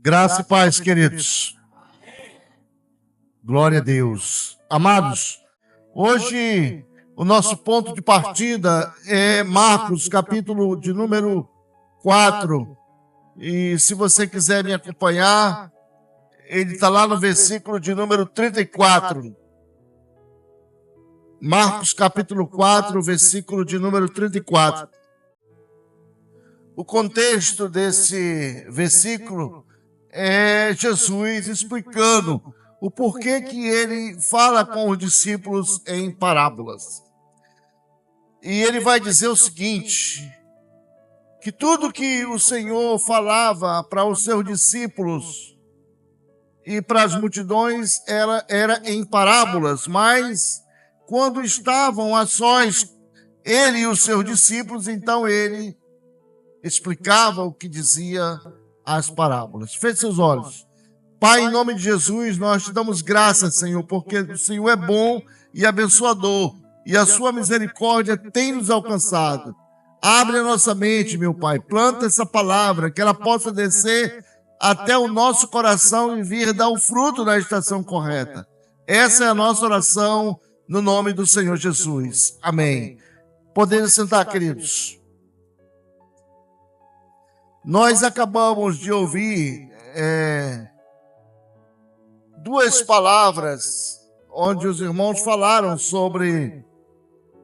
Graça e paz, queridos. Glória a Deus. Amados, hoje o nosso ponto de partida é Marcos, capítulo de número 4. E se você quiser me acompanhar, ele está lá no versículo de número 34. Marcos, capítulo 4, versículo de número 34. O contexto desse versículo é Jesus explicando o porquê que ele fala com os discípulos em parábolas. E ele vai dizer o seguinte, que tudo que o Senhor falava para os seus discípulos e para as multidões era em parábolas, mas quando estavam a sós, ele e os seus discípulos, então ele explicava o que dizia as parábolas. Feche seus olhos. Pai, em nome de Jesus, nós te damos graças, Senhor, porque o Senhor é bom e abençoador, e a sua misericórdia tem nos alcançado. Abre a nossa mente, meu Pai, planta essa palavra, que ela possa descer até o nosso coração e vir dar o fruto na estação correta. Essa é a nossa oração no nome do Senhor Jesus. Amém. Podemos sentar, queridos. Nós acabamos de ouvir duas palavras onde os irmãos falaram sobre...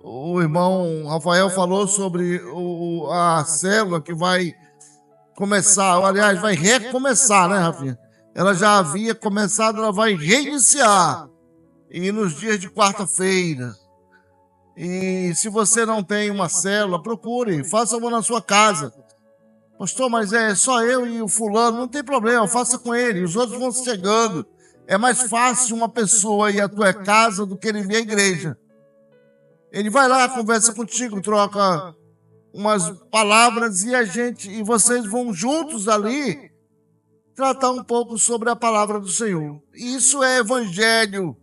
O irmão Rafael falou sobre a célula que vai começar, aliás, vai recomeçar, né, Rafinha? Ela já havia começado, ela vai reiniciar. E nos dias de quarta-feira. E se você não tem uma célula, procure, faça uma na sua casa. Pastor, mas é só eu e o fulano, não tem problema, faça com ele, os outros vão chegando. É mais fácil uma pessoa ir à tua casa do que ele vir à igreja. Ele vai lá, conversa contigo, troca umas palavras e vocês vão juntos ali tratar um pouco sobre a palavra do Senhor. Isso é evangelho,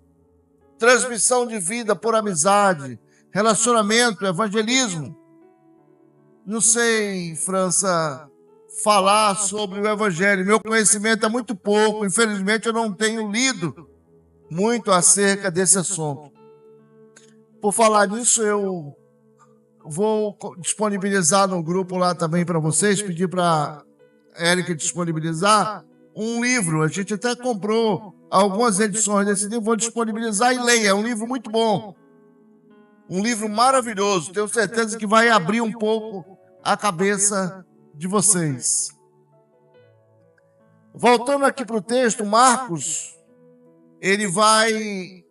transmissão de vida por amizade, relacionamento, evangelismo. Não sei, França, falar sobre o evangelho. Meu conhecimento é muito pouco. Infelizmente, eu não tenho lido muito acerca desse assunto. Por falar nisso, eu vou disponibilizar no grupo lá também para vocês, pedir para a Érica disponibilizar um livro. A gente até comprou algumas edições desse livro, vou disponibilizar e leia. É um livro muito bom. Um livro maravilhoso. Tenho certeza que vai abrir um pouco a cabeça de vocês. Voltando aqui para o texto, Marcos, ele vai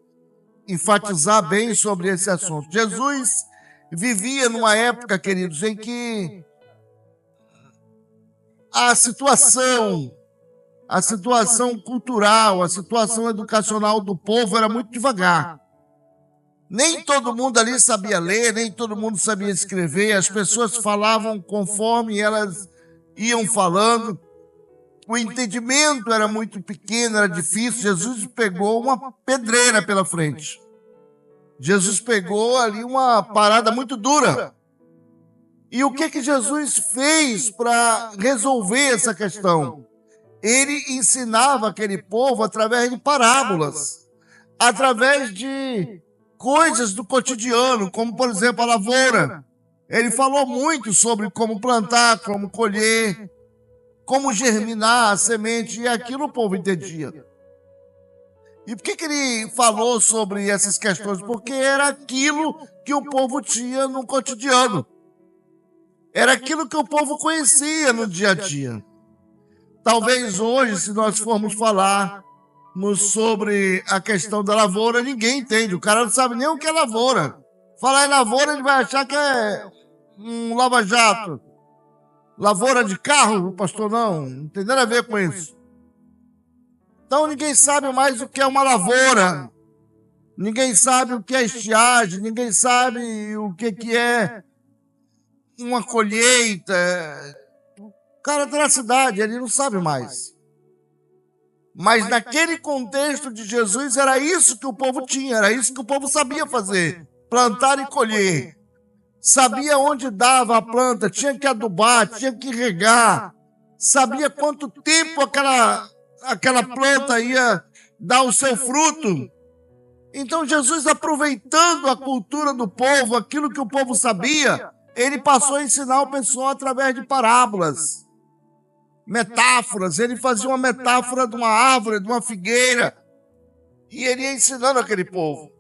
enfatizar bem sobre esse assunto. Jesus vivia numa época, queridos, em que a situação cultural, a situação educacional do povo era muito devagar. Nem todo mundo ali sabia ler, nem todo mundo sabia escrever, as pessoas falavam conforme elas iam falando. O entendimento era muito pequeno, era difícil. Jesus pegou uma pedreira pela frente. Jesus pegou ali uma parada muito dura. E o que Jesus fez para resolver essa questão? Ele ensinava aquele povo através de parábolas, através de coisas do cotidiano, como, por exemplo, a lavoura. Ele falou muito sobre como plantar, como colher, como germinar a semente, e aquilo o povo entendia. E por que ele falou sobre essas questões? Porque era aquilo que o povo tinha no cotidiano. Era aquilo que o povo conhecia no dia a dia. Talvez hoje, se nós formos falar sobre a questão da lavoura, ninguém entende. O cara não sabe nem o que é lavoura. Falar em lavoura, ele vai achar que é um lava-jato. Lavoura de carro, pastor, não tem nada a ver com isso. Então ninguém sabe mais o que é uma lavoura. Ninguém sabe o que é estiagem, ninguém sabe o que é uma colheita. O cara está na cidade, ele não sabe mais. Mas naquele contexto de Jesus era isso que o povo tinha, era isso que o povo sabia fazer, plantar e colher. Sabia onde dava a planta, tinha que adubar, tinha que regar, sabia quanto tempo aquela planta ia dar o seu fruto. Então Jesus, aproveitando a cultura do povo, aquilo que o povo sabia, ele passou a ensinar o pessoal através de parábolas, metáforas. Ele fazia uma metáfora de uma árvore, de uma figueira, e ele ia ensinando aquele povo.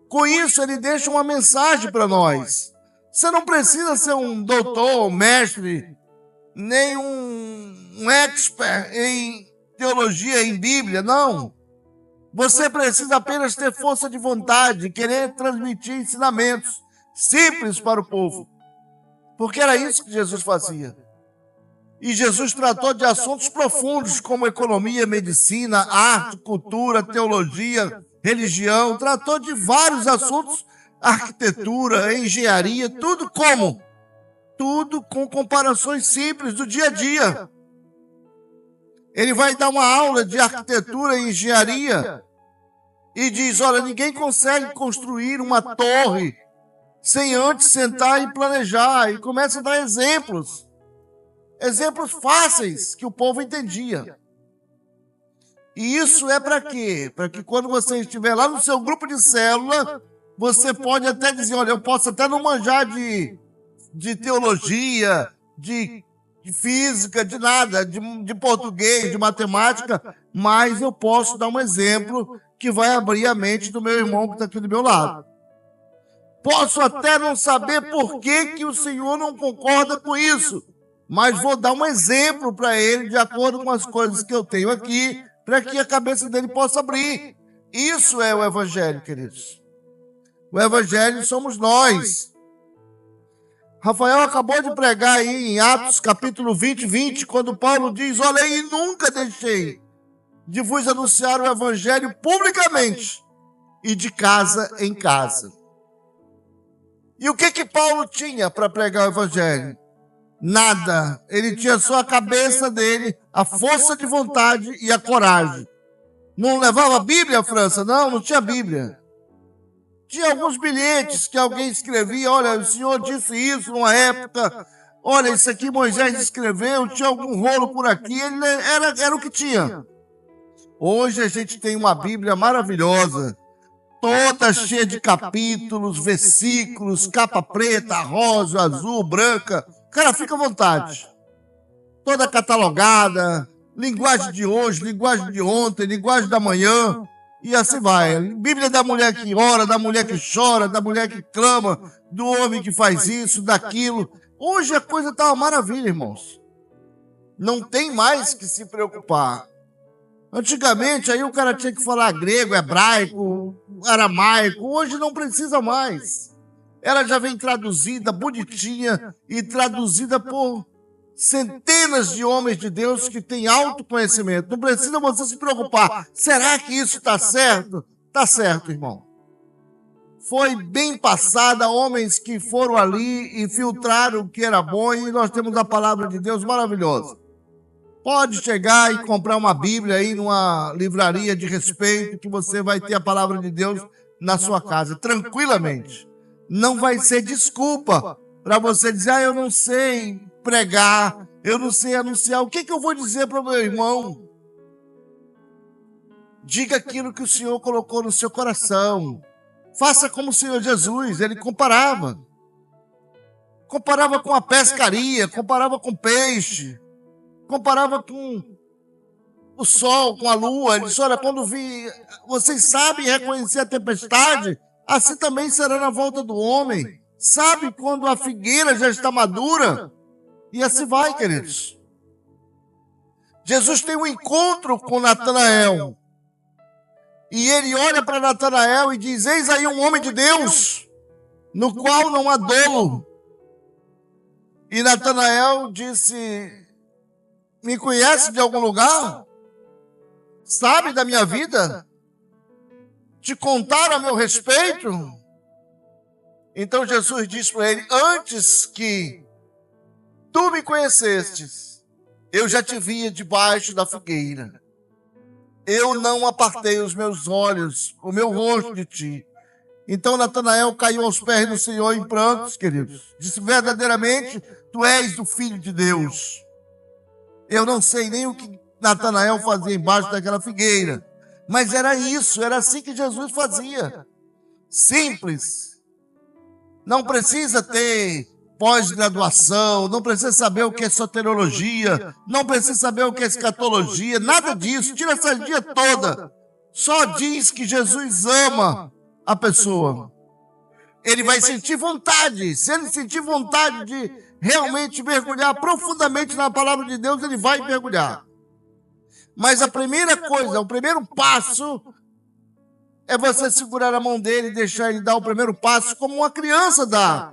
Com isso, ele deixa uma mensagem para nós. Você não precisa ser um doutor, um mestre, nem um expert em teologia, em Bíblia, não. Você precisa apenas ter força de vontade, querer transmitir ensinamentos simples para o povo. Porque era isso que Jesus fazia. E Jesus tratou de assuntos profundos como economia, medicina, arte, cultura, teologia, religião. Tratou de vários assuntos, arquitetura, engenharia, tudo como? Tudo com comparações simples do dia a dia. Ele vai dar uma aula de arquitetura e engenharia e diz, olha, ninguém consegue construir uma torre sem antes sentar e planejar. E começa a dar exemplos fáceis que o povo entendia. E isso é para quê? Para que quando você estiver lá no seu grupo de célula, você pode até dizer, olha, eu posso até não manjar de teologia, de física, de nada, de português, de matemática, mas eu posso dar um exemplo que vai abrir a mente do meu irmão que está aqui do meu lado. Posso até não saber por que o Senhor não concorda com isso, mas vou dar um exemplo para ele de acordo com as coisas que eu tenho aqui, para que a cabeça dele possa abrir. Isso é o Evangelho, queridos. O Evangelho somos nós. Rafael acabou de pregar aí em Atos capítulo 20, quando Paulo diz, olha, e nunca deixei de vos anunciar o Evangelho publicamente e de casa em casa. E o que Paulo tinha para pregar o Evangelho? Nada. Ele tinha só a cabeça dele, a força de vontade e a coragem. Não levava a Bíblia, França? Não tinha Bíblia. Tinha alguns bilhetes que alguém escrevia, olha, o Senhor disse isso numa época, olha, isso aqui Moisés escreveu, tinha algum rolo por aqui, era o que tinha. Hoje a gente tem uma Bíblia maravilhosa, toda cheia de capítulos, versículos, capa preta, rosa, azul, branca. Cara, fica à vontade. Toda catalogada, linguagem de hoje, linguagem de ontem, linguagem da manhã, e assim vai. Bíblia da mulher que ora, da mulher que chora, da mulher que clama, do homem que faz isso, daquilo. Hoje a coisa está uma maravilha, irmãos. Não tem mais que se preocupar. Antigamente, aí o cara tinha que falar grego, hebraico, aramaico. Hoje não precisa mais. Ela já vem traduzida, bonitinha, e traduzida por centenas de homens de Deus que têm autoconhecimento. Não precisa você se preocupar. Será que isso está certo? Está certo, irmão. Foi bem passada, homens que foram ali e filtraram o que era bom, e nós temos a palavra de Deus maravilhosa. Pode chegar e comprar uma Bíblia aí numa livraria de respeito, que você vai ter a palavra de Deus na sua casa, tranquilamente. Não vai ser desculpa para você dizer, eu não sei pregar, eu não sei anunciar. O que eu vou dizer para o meu irmão? Diga aquilo que o Senhor colocou no seu coração. Faça como o Senhor Jesus, ele comparava. Comparava com a pescaria, comparava com peixe, comparava com o sol, com a lua. Ele disse, olha, quando vocês sabem reconhecer a tempestade, assim também será na volta do homem. Sabe quando a figueira já está madura? E assim vai, queridos. Jesus tem um encontro com Natanael. E ele olha para Natanael e diz, eis aí um homem de Deus, no qual não há dolo. E Natanael disse, me conhece de algum lugar? Sabe da minha vida? Te contaram a meu respeito? Então Jesus disse para ele, antes que tu me conhecestes, eu já te via debaixo da figueira. Eu não apartei os meus olhos, o meu rosto de ti. Então Natanael caiu aos pés do Senhor em prantos, queridos. Disse, verdadeiramente, tu és o Filho de Deus. Eu não sei nem o que Natanael fazia embaixo daquela figueira, mas era isso, era assim que Jesus fazia. Simples. Não precisa ter pós-graduação, não precisa saber o que é soteriologia, não precisa saber o que é escatologia, nada disso. Tira essa dia toda. Só diz que Jesus ama a pessoa. Ele vai sentir vontade. Se ele sentir vontade de realmente mergulhar profundamente na palavra de Deus, ele vai mergulhar. Mas a primeira coisa, o primeiro passo é você segurar a mão dele e deixar ele dar o primeiro passo como uma criança dá.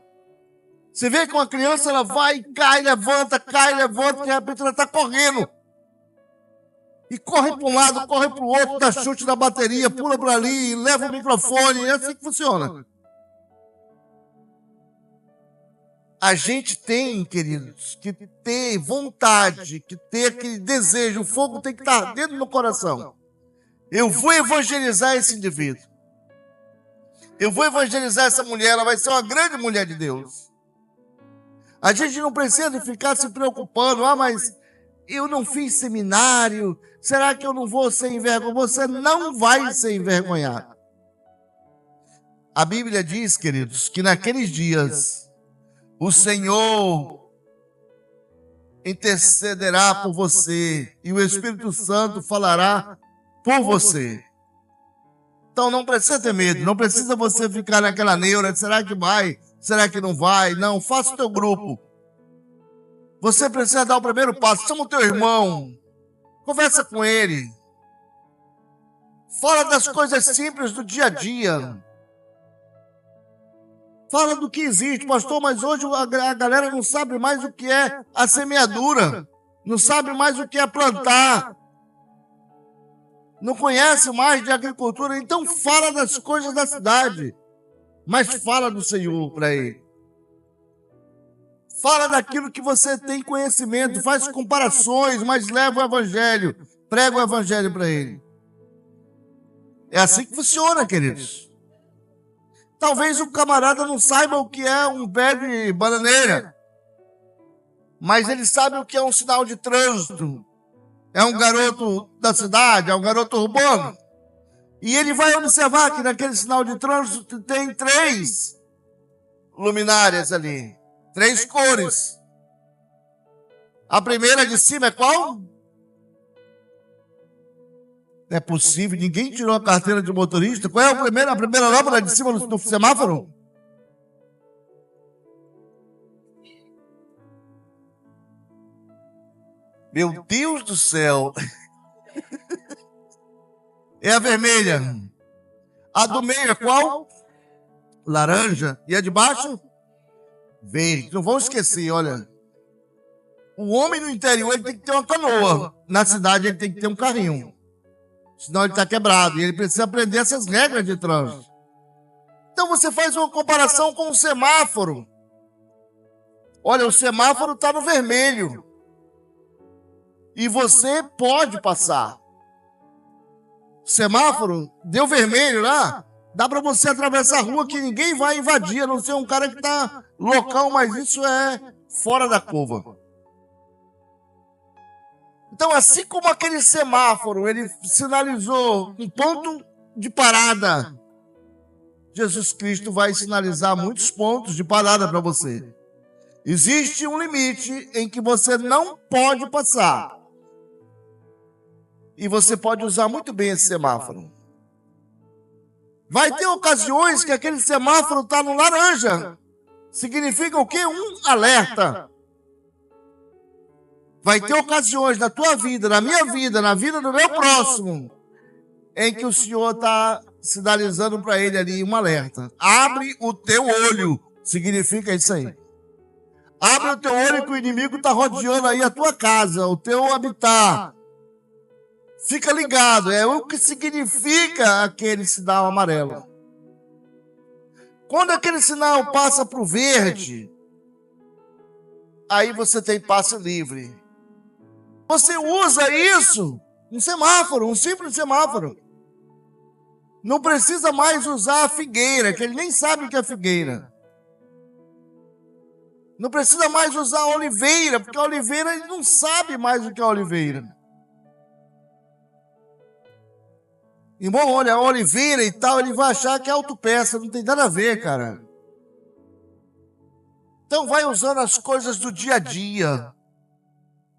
Você vê que uma criança, ela vai, cai, levanta, de repente ela está correndo. E corre para um lado, corre para o outro, dá chute na bateria, pula para ali, leva o microfone, é assim que funciona. A gente tem, queridos, que ter vontade, que ter aquele desejo, o fogo tem que estar dentro do coração. Eu vou evangelizar esse indivíduo. Eu vou evangelizar essa mulher, ela vai ser uma grande mulher de Deus. A gente não precisa ficar se preocupando, mas eu não fiz seminário, será que eu não vou ser envergonhado? Você não vai ser envergonhado. A Bíblia diz, queridos, que naqueles dias o Senhor intercederá por você e o Espírito Santo falará por você. Então não precisa ter medo, não precisa você ficar naquela neura, será que vai, será que não vai? Não, faça o teu grupo. Você precisa dar o primeiro passo, chama o teu irmão, conversa com ele. Fala das coisas simples do dia a dia. Fala do que existe, pastor, mas hoje a galera não sabe mais o que é a semeadura, não sabe mais o que é plantar, não conhece mais de agricultura, então fala das coisas da cidade, mas fala do Senhor para ele. Fala daquilo que você tem conhecimento, faz comparações, mas leva o evangelho, prega o evangelho para ele. É assim que funciona, queridos. Talvez o camarada não saiba o que é um pé de bananeira, mas ele sabe o que é um sinal de trânsito. É um garoto da cidade, é um garoto urbano. E ele vai observar que naquele sinal de trânsito tem 3 luminárias ali, 3 cores. A primeira de cima é qual? Não é possível, ninguém tirou a carteira de motorista. Qual é a primeira lâmpada de cima do semáforo? Meu Deus do céu. É a vermelha. A do meio é qual? Laranja. E a de baixo? Verde. Não vão esquecer, olha. O homem no interior ele tem que ter uma canoa. Na cidade ele tem que ter um carrinho. Senão ele está quebrado. E ele precisa aprender essas regras de trânsito. Então você faz uma comparação com o semáforo. Olha, o semáforo está no vermelho. E você pode passar. O semáforo deu vermelho lá. Dá para você atravessar a rua que ninguém vai invadir, a não ser um cara que está local, mas isso é fora da curva. Então, assim como aquele semáforo, ele sinalizou um ponto de parada, Jesus Cristo vai sinalizar muitos pontos de parada para você. Existe um limite em que você não pode passar. E você pode usar muito bem esse semáforo. Vai ter ocasiões que aquele semáforo está no laranja. Significa o quê? Um alerta. Vai ter ocasiões na tua vida, na minha vida, na vida do meu próximo, em que o Senhor está sinalizando para ele ali um alerta. Abre o teu olho. Significa isso aí. Abre o teu olho que o inimigo está rodeando aí a tua casa, o teu habitat. Fica ligado, é o que significa aquele sinal amarelo. Quando aquele sinal passa para o verde, aí você tem passe livre. Você usa isso, um semáforo, um simples semáforo. Não precisa mais usar a figueira, que ele nem sabe o que é figueira. Não precisa mais usar a oliveira, porque a oliveira ele não sabe mais o que é a oliveira. Irmão, olha, a oliveira e tal, ele vai achar que é autopeça, não tem nada a ver, cara. Então vai usando as coisas do dia a dia.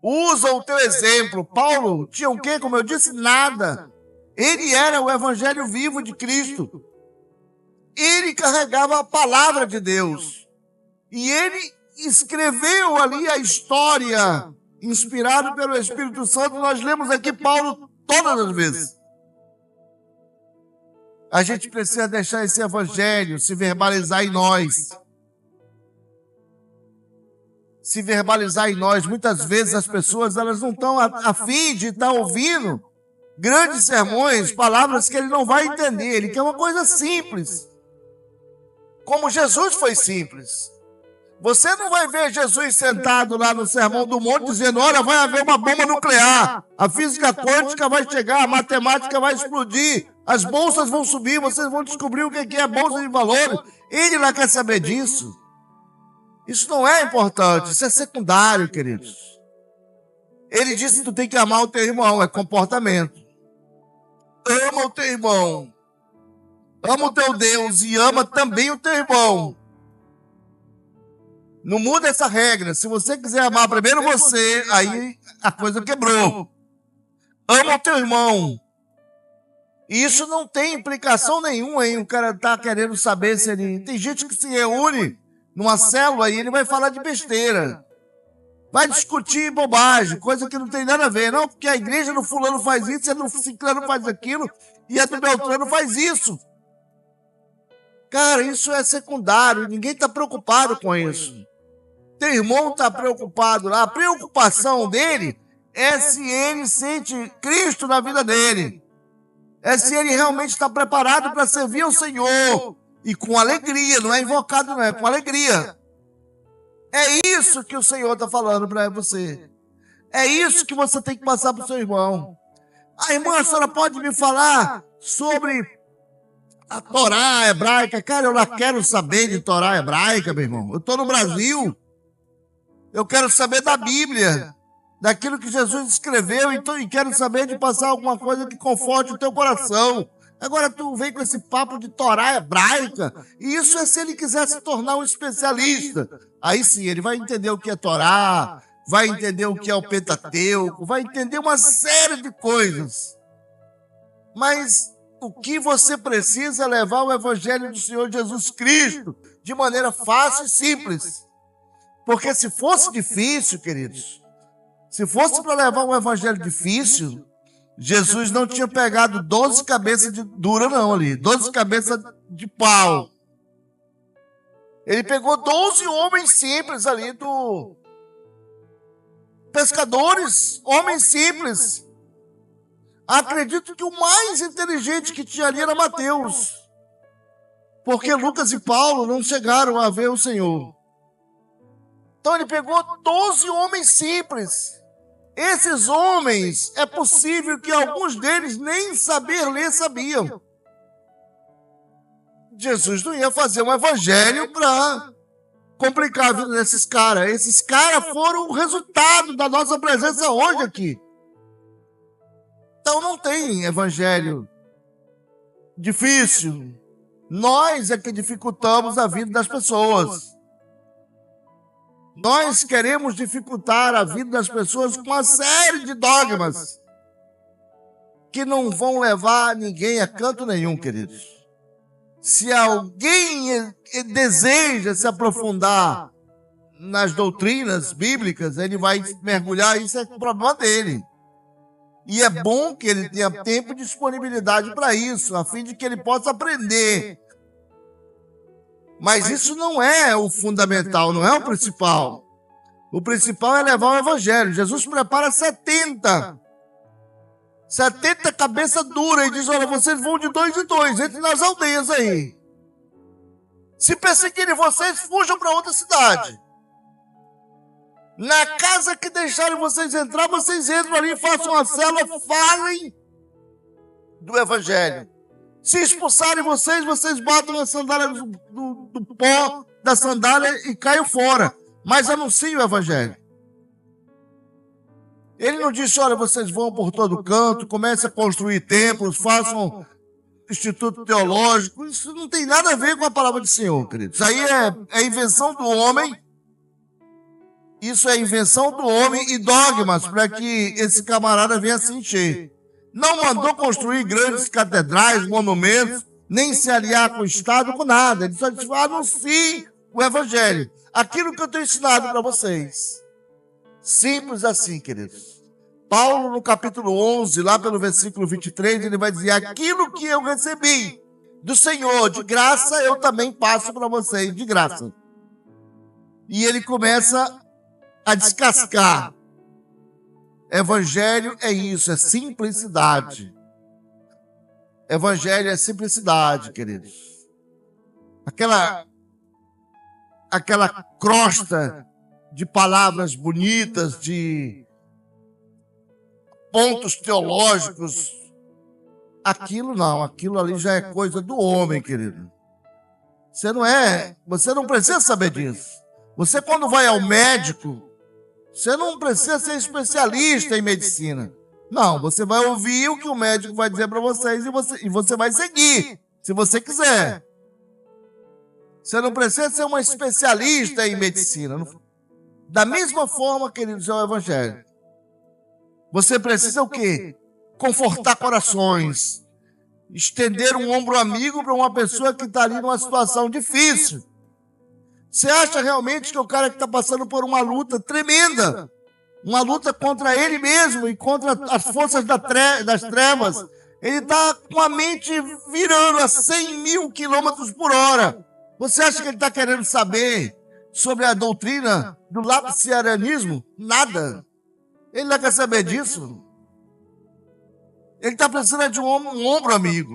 Usa o teu exemplo. Paulo tinha o quê? Como eu disse, nada. Ele era o evangelho vivo de Cristo. Ele carregava a palavra de Deus. E ele escreveu ali a história, inspirado pelo Espírito Santo. Nós lemos aqui Paulo todas as vezes. A gente precisa deixar esse evangelho se verbalizar em nós. Se verbalizar em nós. Muitas vezes as pessoas elas não estão a fim de estar ouvindo grandes sermões, palavras que ele não vai entender. Ele quer uma coisa simples. Como Jesus foi simples. Você não vai ver Jesus sentado lá no Sermão do Monte dizendo, olha, vai haver uma bomba nuclear, a física quântica vai chegar, a matemática vai explodir, as bolsas vão subir, vocês vão descobrir o que é a bolsa de valores. Ele não quer saber disso. Isso não é importante, isso é secundário, queridos. Ele disse que tu tem que amar o teu irmão, é comportamento. Ama o teu irmão. Ama o teu Deus e ama também o teu irmão. Não muda essa regra. Se você quiser amar primeiro você, aí a coisa quebrou. Ama o teu irmão. E isso não tem implicação nenhuma em o cara estar querendo saber se ele... Tem gente que se reúne numa célula e ele vai falar de besteira. Vai discutir bobagem, coisa que não tem nada a ver. Não, porque a igreja do fulano faz isso, a do ciclano faz aquilo, e a do Beltrano faz isso. Cara, isso é secundário, ninguém está preocupado com isso. Teu irmão está preocupado lá. A preocupação dele é se ele sente Cristo na vida dele. É se ele realmente está preparado para servir ao Senhor. E com alegria, não é invocado, não é com alegria. É isso que o Senhor está falando para você. É isso que você tem que passar para o seu irmão. Irmã, a senhora pode me falar sobre a Torá hebraica? Cara, eu não quero saber de Torá hebraica, meu irmão. Eu estou no Brasil. Eu quero saber da Bíblia, daquilo que Jesus escreveu, então, e quero saber de passar alguma coisa que conforte o teu coração. Agora tu vem com esse papo de Torá hebraica, e isso é se ele quiser se tornar um especialista. Aí sim, ele vai entender o que é Torá, vai entender o que é o Pentateuco, vai entender uma série de coisas. Mas o que você precisa é levar o Evangelho do Senhor Jesus Cristo de maneira fácil e simples. Porque se fosse difícil, queridos, se fosse para levar um evangelho difícil, Jesus não tinha pegado 12 cabeças de dura não ali, 12 cabeças de pau. Ele pegou 12 homens simples ali pescadores, homens simples. Acredito que o mais inteligente que tinha ali era Mateus, porque Lucas e Paulo não chegaram a ver o Senhor. Então ele pegou 12 homens simples. Esses homens, é possível que alguns deles nem saber ler sabiam. Jesus não ia fazer um evangelho para complicar a vida desses caras. Esses caras foram o resultado da nossa presença hoje aqui. Então não tem evangelho difícil. Nós é que dificultamos a vida das pessoas. Nós queremos dificultar a vida das pessoas com uma série de dogmas que não vão levar ninguém a canto nenhum, queridos. Se alguém deseja se aprofundar nas doutrinas bíblicas, ele vai mergulhar, isso é o problema dele. E é bom que ele tenha tempo e disponibilidade para isso, a fim de que ele possa aprender. Mas isso não é o fundamental, não é o principal. O principal é levar o evangelho. Jesus prepara 70 cabeça dura e diz, olha, vocês vão de 2 em 2, entrem nas aldeias aí. Se perseguirem vocês, fujam para outra cidade. Na casa que deixarem vocês entrar, vocês entram ali, façam uma célula, falem do evangelho. Se expulsarem vocês, vocês batam a sandália do pó da sandália e caem fora. mas anuncie o evangelho. Ele não disse, olha, vocês vão por todo canto, comecem a construir templos, façam instituto teológico. Isso não tem nada a ver com a palavra do Senhor, queridos. Isso aí é invenção do homem. Isso é invenção do homem e dogmas para que esse camarada venha se encher. Não mandou construir grandes catedrais, monumentos, nem se aliar com o Estado, com nada. Ele só disse, anuncie o evangelho. Aquilo que eu tenho ensinado para vocês. Simples assim, queridos. Paulo, no capítulo 11, lá pelo versículo 23, ele vai dizer, aquilo que eu recebi do Senhor de graça, eu também passo para vocês de graça. E ele começa a descascar. Evangelho é isso, é simplicidade. Evangelho é simplicidade, queridos. Aquela crosta de palavras bonitas, de pontos teológicos, aquilo não, aquilo ali já é coisa do homem, querido. Você não precisa saber disso. Você, quando vai ao médico, você não precisa ser especialista em medicina. Não, você vai ouvir o que o médico vai dizer para vocês e você vai seguir, se você quiser. Você não precisa ser uma especialista em medicina. Da mesma forma, queridos, é o evangelho. Você precisa o quê? Confortar corações. Estender um ombro amigo para uma pessoa que está ali numa situação difícil. Você acha realmente que o cara que está passando por uma luta tremenda, uma luta contra ele mesmo e contra as forças das trevas, ele está com a mente virando a 100 mil quilômetros por hora. Você acha que ele está querendo saber sobre a doutrina do lapsarianismo? Nada. Ele não quer saber disso. Ele está precisando de um ombro amigo.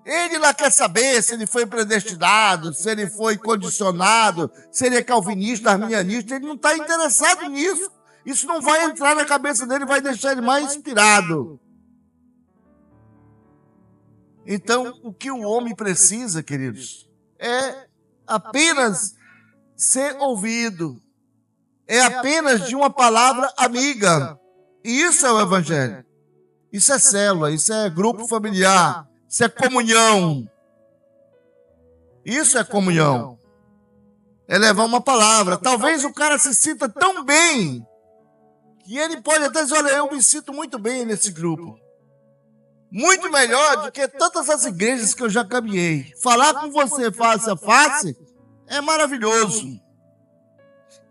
Ele lá quer saber se ele foi predestinado, se ele foi condicionado, se ele é calvinista, arminianista. Ele não está interessado nisso. Isso não vai entrar na cabeça dele, vai deixar ele mais inspirado. Então, o que o homem precisa, queridos, é apenas ser ouvido. É apenas de uma palavra amiga. E isso é o evangelho. Isso é célula, isso é grupo familiar, isso é comunhão. Isso é comunhão. É levar uma palavra. Talvez o cara se sinta tão bem que ele pode até dizer, olha, eu me sinto muito bem nesse grupo. Muito melhor do que tantas as igrejas que eu já caminhei. Falar com você face a face é maravilhoso.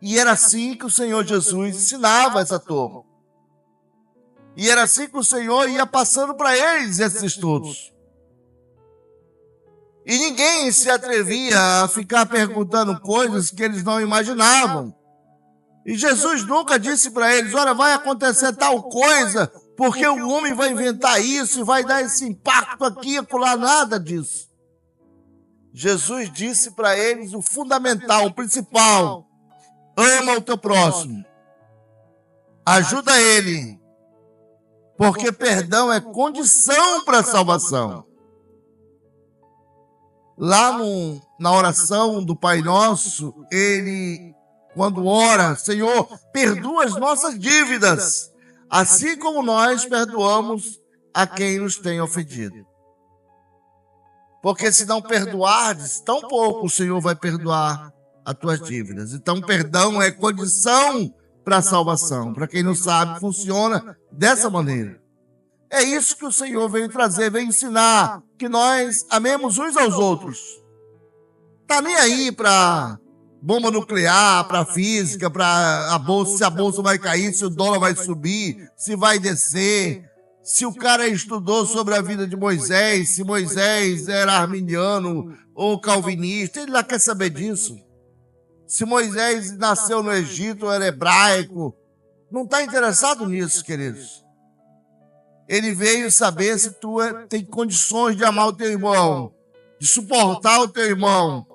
E era assim que o Senhor Jesus ensinava essa turma. E era assim que o Senhor ia passando para eles esses estudos. E ninguém se atrevia a ficar perguntando coisas que eles não imaginavam. E Jesus nunca disse para eles, olha, vai acontecer tal coisa, porque o homem vai inventar isso e vai dar esse impacto aqui, acolá, nada disso. Jesus disse para eles o fundamental, o principal. Ama o teu próximo. Ajuda ele. Porque perdão é condição para a salvação. Lá na oração do Pai Nosso, ele, quando ora, Senhor, perdoa as nossas dívidas, assim como nós perdoamos a quem nos tem ofendido. Porque se não perdoardes, tão pouco o Senhor vai perdoar as tuas dívidas. Então, perdão é condição para a salvação. Para quem não sabe, funciona dessa maneira. É isso que o Senhor veio trazer, veio ensinar, que nós amemos uns aos outros. Está nem aí para bomba nuclear, para física, para a bolsa, se a bolsa vai cair, se o dólar vai subir, se vai descer, se o cara estudou sobre a vida de Moisés, se Moisés era arminiano ou calvinista, ele lá quer saber disso. Se Moisés nasceu no Egito, era hebraico, não está interessado nisso, queridos. Ele veio saber se tu tem condições de amar o teu irmão, de suportar o teu irmão.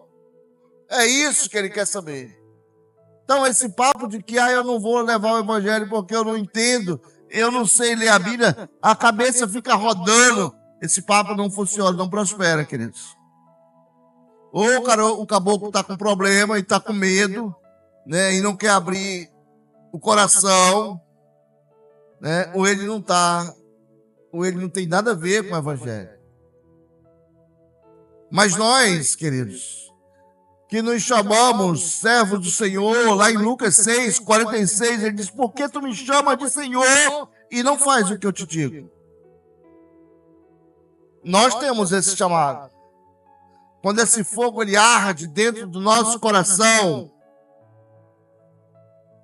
É isso que ele quer saber. Então, esse papo de que eu não vou levar o evangelho porque eu não entendo, eu não sei ler a Bíblia, a cabeça fica rodando. Esse papo não funciona, não prospera, queridos. Ou o caboclo está com problema e está com medo, né, e não quer abrir o coração, né, ou ele não está, ou ele não tem nada a ver com o evangelho. Mas nós, queridos, que nos chamamos servos do Senhor, lá em Lucas 6, 46, ele diz: por que tu me chamas de Senhor e não faz o que eu te digo? Nós temos esse chamado. Quando esse fogo ele arde dentro do nosso coração,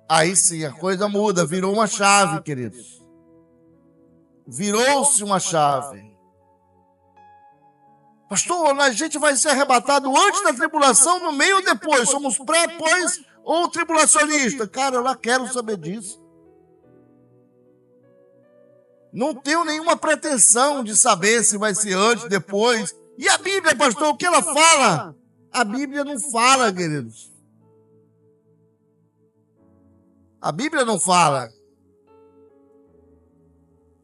aí sim a coisa muda, virou uma chave, queridos. Virou-se uma chave. Pastor, a gente vai ser arrebatado antes da tribulação, no meio ou depois? Somos pré, pós ou tribulacionista? Cara, eu não quero saber disso. Não tenho nenhuma pretensão de saber se vai ser antes, depois. E a Bíblia, pastor, o que ela fala? A Bíblia não fala, queridos. A Bíblia não fala.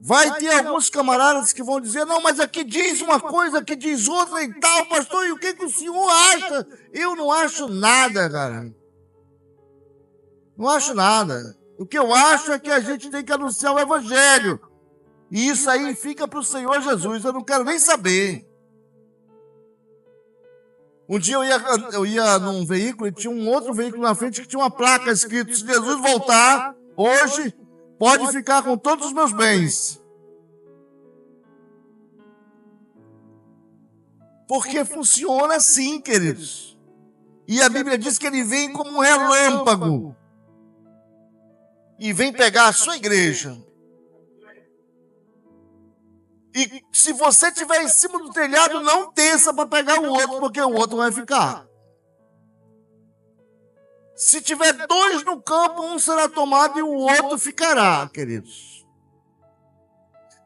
Vai ter alguns camaradas que vão dizer: não, mas aqui diz uma coisa, aqui diz outra e tal, pastor, e o que o senhor acha? Eu não acho nada, cara. Não acho nada. O que eu acho é que a gente tem que anunciar o evangelho. E isso aí fica para o Senhor Jesus, eu não quero nem saber. Um dia eu ia num veículo e tinha um outro veículo na frente que tinha uma placa escrito: se Jesus voltar hoje, pode ficar com todos os meus bens. Porque funciona assim, queridos. E a Bíblia diz que ele vem como um relâmpago. E vem pegar a sua igreja. E se você estiver em cima do telhado, não desça para pegar o outro, porque o outro vai ficar. Se tiver dois no campo, um será tomado e o outro ficará, queridos.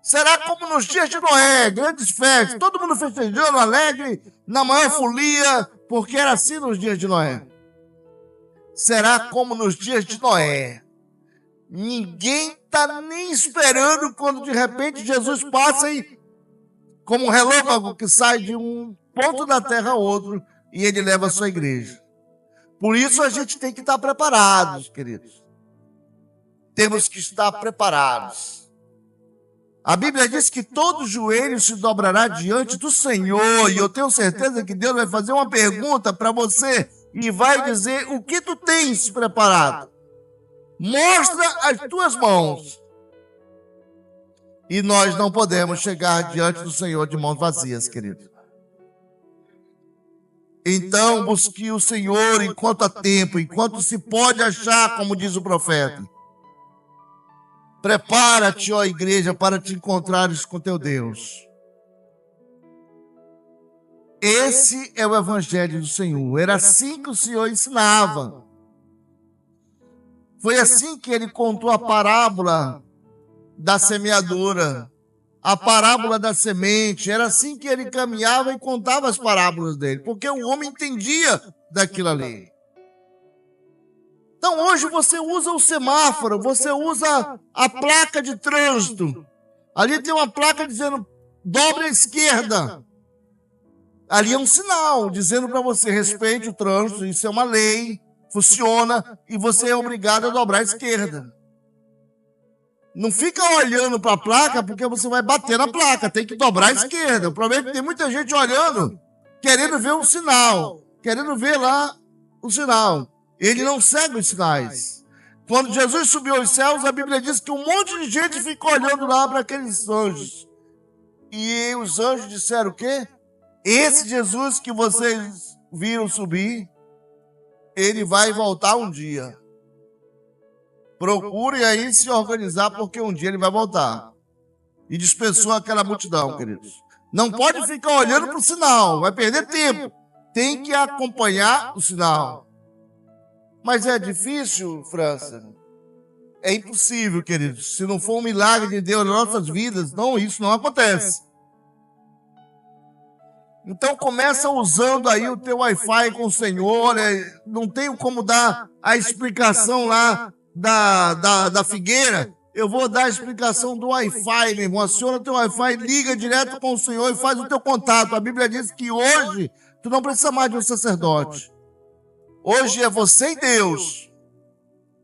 Será como nos dias de Noé, grandes festas, todo mundo festejando, alegre, na maior folia, porque era assim nos dias de Noé. Será como nos dias de Noé. Ninguém está nem esperando quando de repente Jesus passa e, como um relâmpago que sai de um ponto da terra a outro, e ele leva a sua igreja. Por isso a gente tem que estar preparados, queridos. Temos que estar preparados. A Bíblia diz que todo joelho se dobrará diante do Senhor, e eu tenho certeza que Deus vai fazer uma pergunta para você e vai dizer: o que tu tens preparado? Mostra as tuas mãos. E nós não podemos chegar diante do Senhor de mãos vazias, querido. Então, busque o Senhor enquanto há tempo, enquanto se pode achar, como diz o profeta. Prepara-te, ó igreja, para te encontrares com teu Deus. Esse é o evangelho do Senhor. Era assim que o Senhor ensinava. Foi assim que ele contou a parábola da semeadura, a parábola da semente. Era assim que ele caminhava e contava as parábolas dele, porque o homem entendia daquilo ali. Então hoje você usa o semáforo, você usa a placa de trânsito. Ali tem uma placa dizendo: dobre à esquerda. Ali é um sinal dizendo para você: respeite o trânsito, isso é uma lei. Funciona, e você é obrigado a dobrar à esquerda. Não fica olhando para a placa, porque você vai bater na placa, tem que dobrar à esquerda. O problema é que tem muita gente olhando, querendo ver um sinal, querendo ver lá o sinal. Ele não segue os sinais. Quando Jesus subiu aos céus, a Bíblia diz que um monte de gente ficou olhando lá para aqueles anjos. E os anjos disseram o quê? Esse Jesus que vocês viram subir, ele vai voltar um dia. Procurem aí se organizar, porque um dia ele vai voltar. E dispensou aquela multidão, queridos. Não pode ficar olhando para o sinal, vai perder tempo. Tem que acompanhar o sinal. Mas é difícil, França? É impossível, queridos. Se não for um milagre de Deus nas nossas vidas, não, isso não acontece. Então começa usando aí o teu Wi-Fi com o Senhor. Não tenho como dar a explicação lá da figueira. Eu vou dar a explicação do Wi-Fi, meu irmão. Aciona o teu Wi-Fi, liga direto com o Senhor e faz o teu contato. A Bíblia diz que hoje Tu não precisa mais de um sacerdote. Hoje é você e Deus.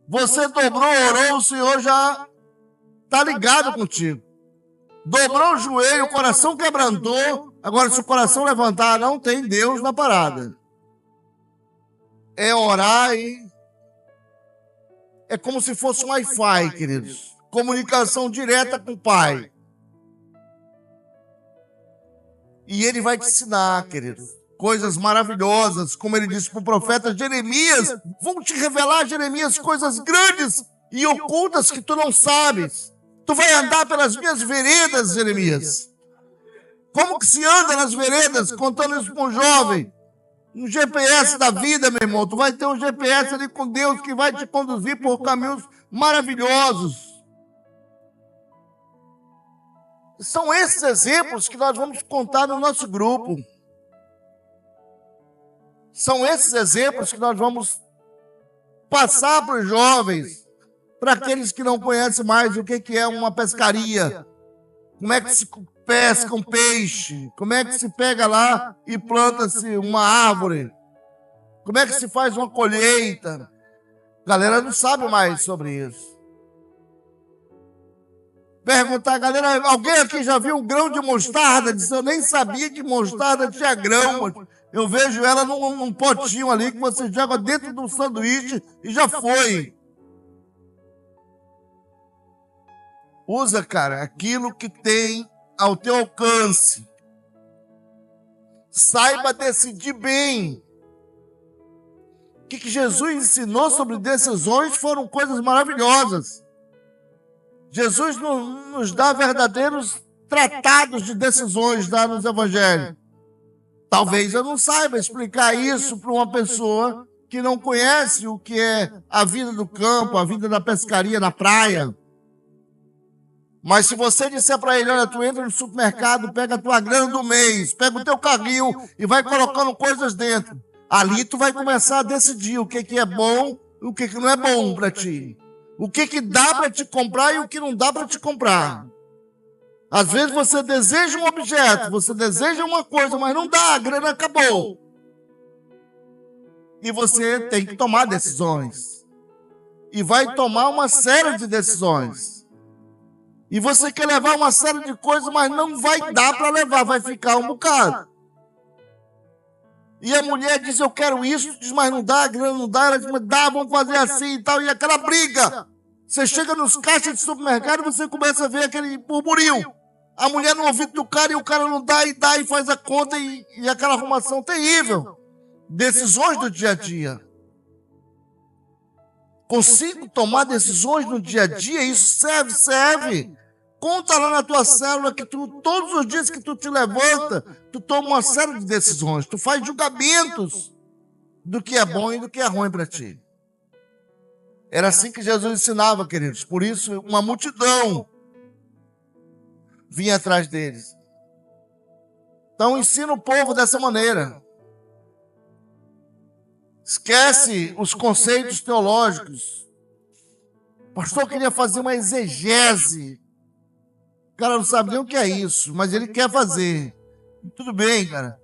Você dobrou, orou, o Senhor já está ligado contigo. Dobrou o joelho, o coração quebrantou. Agora, se o coração levantar, não tem Deus na parada. É orar e... é como se fosse um Wi-Fi, queridos. Comunicação direta com o Pai. E Ele vai te ensinar, querido, coisas maravilhosas, como Ele disse para o profeta Jeremias. Vão te revelar, Jeremias, coisas grandes e ocultas que tu não sabes. Tu vai andar pelas minhas veredas, Jeremias. Como que se anda nas veredas? Contando isso para um jovem. Um GPS da vida, meu irmão. Tu vai ter um GPS ali com Deus que vai te conduzir por caminhos maravilhosos. São esses exemplos que nós vamos contar no nosso grupo. São esses exemplos que nós vamos passar para os jovens, para aqueles que não conhecem mais o que é uma pescaria. Como é que se pesca um peixe? Como é que se pega lá e planta-se uma árvore? Como é que se faz uma colheita? A galera não sabe mais sobre isso. Perguntar, galera, alguém aqui já viu um grão de mostarda? Diz, eu nem sabia que mostarda tinha grão. Eu vejo ela num potinho ali que você joga dentro do sanduíche e já foi. Usa, cara, aquilo que tem ao teu alcance. Saiba decidir bem. O que Jesus ensinou sobre decisões foram coisas maravilhosas. Jesus nos dá verdadeiros tratados de decisões lá nos evangelhos. Talvez eu não saiba explicar isso para uma pessoa que não conhece o que é a vida do campo, a vida da pescaria na praia. Mas se você disser para ele, olha, tu entra no supermercado, pega a tua grana do mês, pega o teu carrinho e vai colocando coisas dentro. Ali tu vai começar a decidir o que é bom e o que não é bom para ti. O que dá para te comprar e o que não dá para te comprar. Às vezes você deseja um objeto, você deseja uma coisa, mas não dá, a grana acabou. E você tem que tomar decisões. E vai tomar uma série de decisões. E você quer levar uma série de coisas, mas não vai dar para levar, vai ficar um bocado. E a mulher diz, eu quero isso, diz, mas não dá, a grana não dá, ela diz, mas dá, vamos fazer assim e tal, e aquela briga. Você chega nos caixas de supermercado e você começa a ver aquele burburinho. A mulher no ouvido do cara e o cara não dá e faz a conta e aquela arrumação terrível. Decisões do dia a dia. Consigo tomar decisões no dia a dia? Isso serve. Conta lá na tua célula que todos os dias que tu te levanta, tu toma uma série de decisões. Tu faz julgamentos do que é bom e do que é ruim para ti. Era assim que Jesus ensinava, queridos. Por isso, uma multidão vinha atrás deles. Então, ensina o povo dessa maneira. Esquece os conceitos teológicos. O pastor queria fazer uma exegese. O cara não sabe nem o que é isso, mas ele quer fazer. Tudo bem, cara.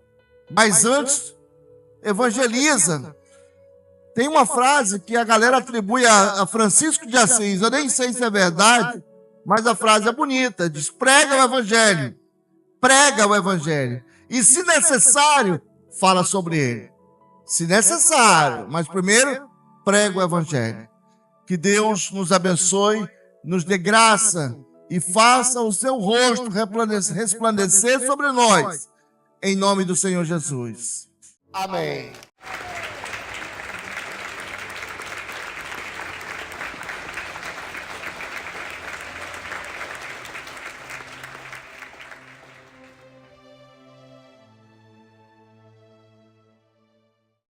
Mas antes, evangeliza. Tem uma frase que a galera atribui a Francisco de Assis. Eu nem sei se é verdade, mas a frase é bonita. Diz, prega o evangelho. Prega o evangelho. E, se necessário, fala sobre ele. Se necessário. Mas primeiro, prega o evangelho. Que Deus nos abençoe, nos dê graça e faça o seu rosto resplandecer sobre nós. Em nome do Senhor Jesus. Amém.